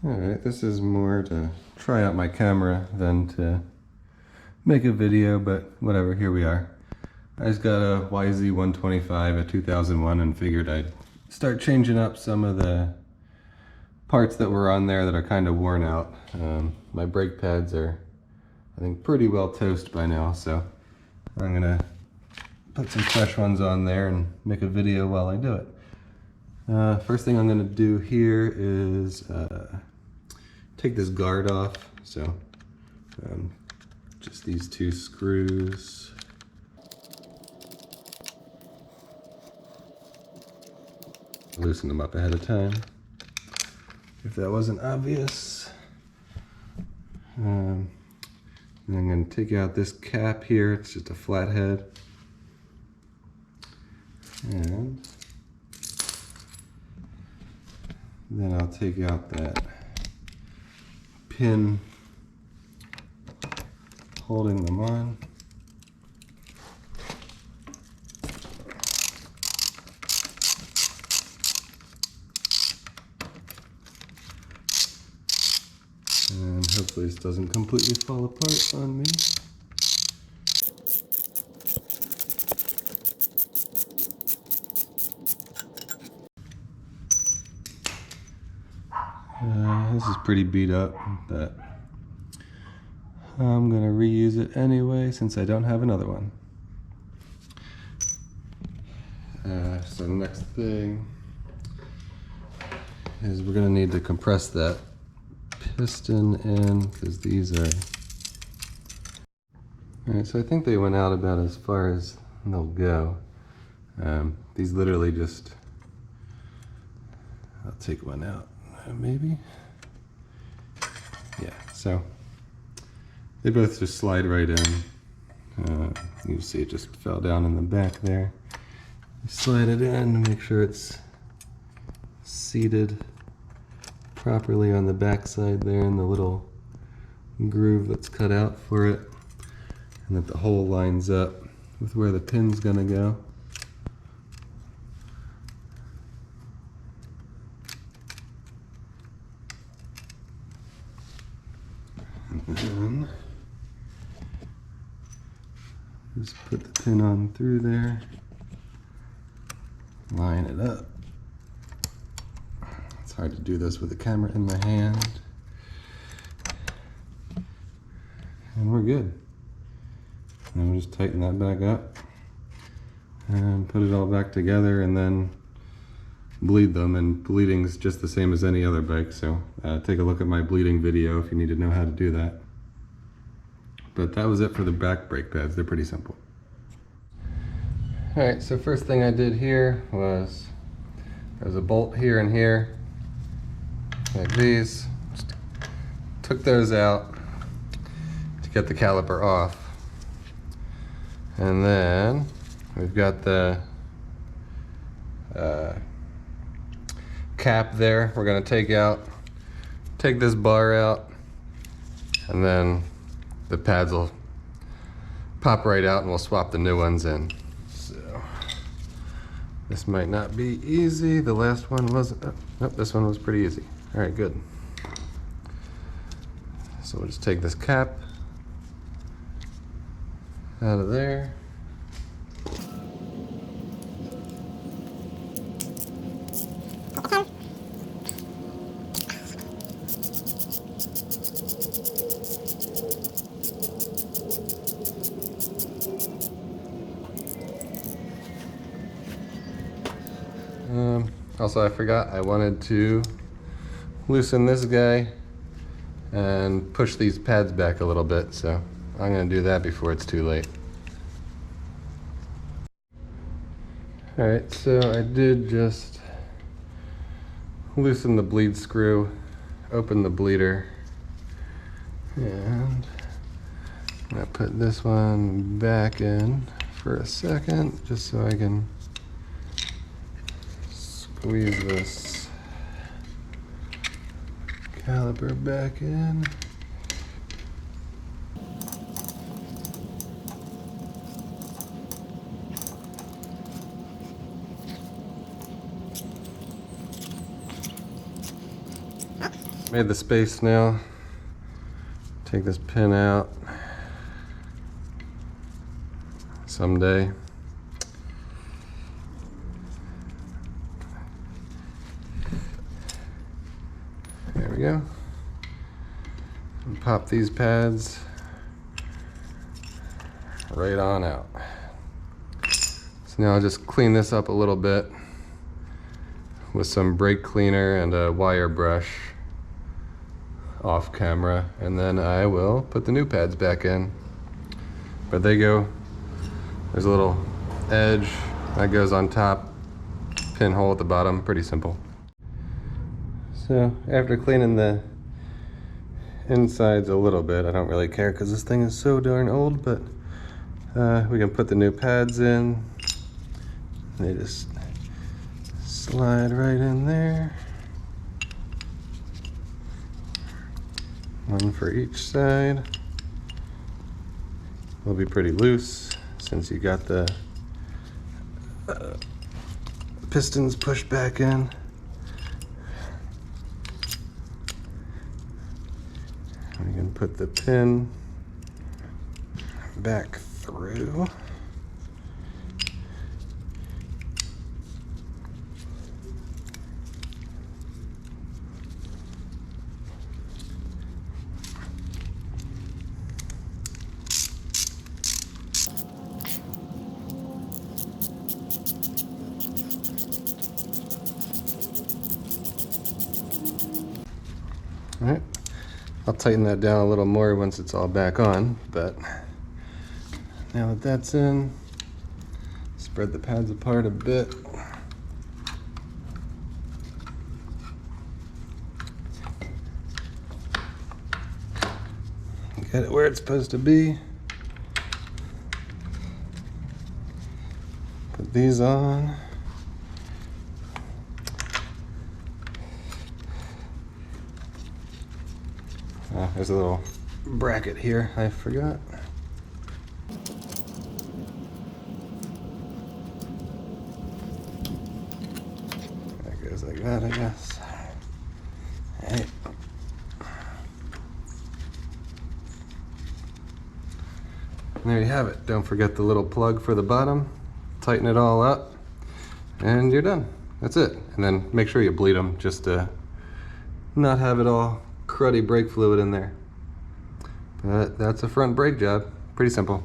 Alright, this is more to try out my camera than to make a video, but whatever, here we are. I just got a YZ125, a 2001, and figured I'd start changing up some of the parts that were on there that are kind of worn out. My brake pads are, I think, pretty well toast by now, so I'm gonna put some fresh ones on there and make a video while I do it. First thing I'm gonna do here is take this guard off. So just these two screws. Loosen them up ahead of time, if that wasn't obvious. And I'm going to take out this cap here. It's just a flat head. And then I'll take out that pin holding them on. And hopefully this doesn't completely fall apart on me. This is pretty beat up, but I'm gonna reuse it anyway since I don't have another one. So the next thing is we're gonna need to compress that piston in, because these are... Alright, so I think they went out about as far as they'll go. These literally just... I'll take one out, maybe? Yeah, so they both just slide right in. You can see it just fell down in the back there. You slide it in to make sure it's seated properly on the back side there in the little groove that's cut out for it, and that the hole lines up with where the pin's gonna go. And then just put the pin on through there, line it up. It's hard to do this with the camera in my hand. And we're good. And we'll just tighten that back up and put it all back together, and then bleed them. And bleeding is just the same as any other bike, so take a look at my bleeding video if you need to know how to do that. But that was it for the back brake pads. They're pretty simple. Alright, so first thing I did here was there's a bolt here and here, like these. Just took those out to get the caliper off. And then we've got the cap there. We're going to take this bar out, and then the pads will pop right out and we'll swap the new ones in. So this might not be easy. The last one wasn't. Oh, this one was pretty easy. All right, good. So we'll just take this cap out of there. Also, I forgot, I wanted to loosen this guy and push these pads back a little bit, so I'm going to do that before it's too late. Alright, so I did just loosen the bleed screw, open the bleeder, and I'm going to put this one back in for a second, just so I can squeeze this caliper back in. Made the space now. Take this pin out someday. There we go. And pop these pads right on out. So now I'll just clean this up a little bit with some brake cleaner and a wire brush off camera, and then I will put the new pads back in. But they go, there's a little edge that goes on top, pinhole at the bottom, pretty simple. So after cleaning the insides a little bit, I don't really care because this thing is so darn old, but we can put the new pads in. They just slide right in there. One for each side. Will be pretty loose since you got the pistons pushed back in. We can put the pin back through. All right, I'll tighten that down a little more once it's all back on, but now that that's in, spread the pads apart a bit. Get it where it's supposed to be. Put these on. There's a little bracket here, I forgot. That goes like that, I guess. Hey. And there you have it. Don't forget the little plug for the bottom. Tighten it all up, and you're done. That's it. And then make sure you bleed them just to not have it all cruddy brake fluid in there. But that's a front brake job. Pretty simple.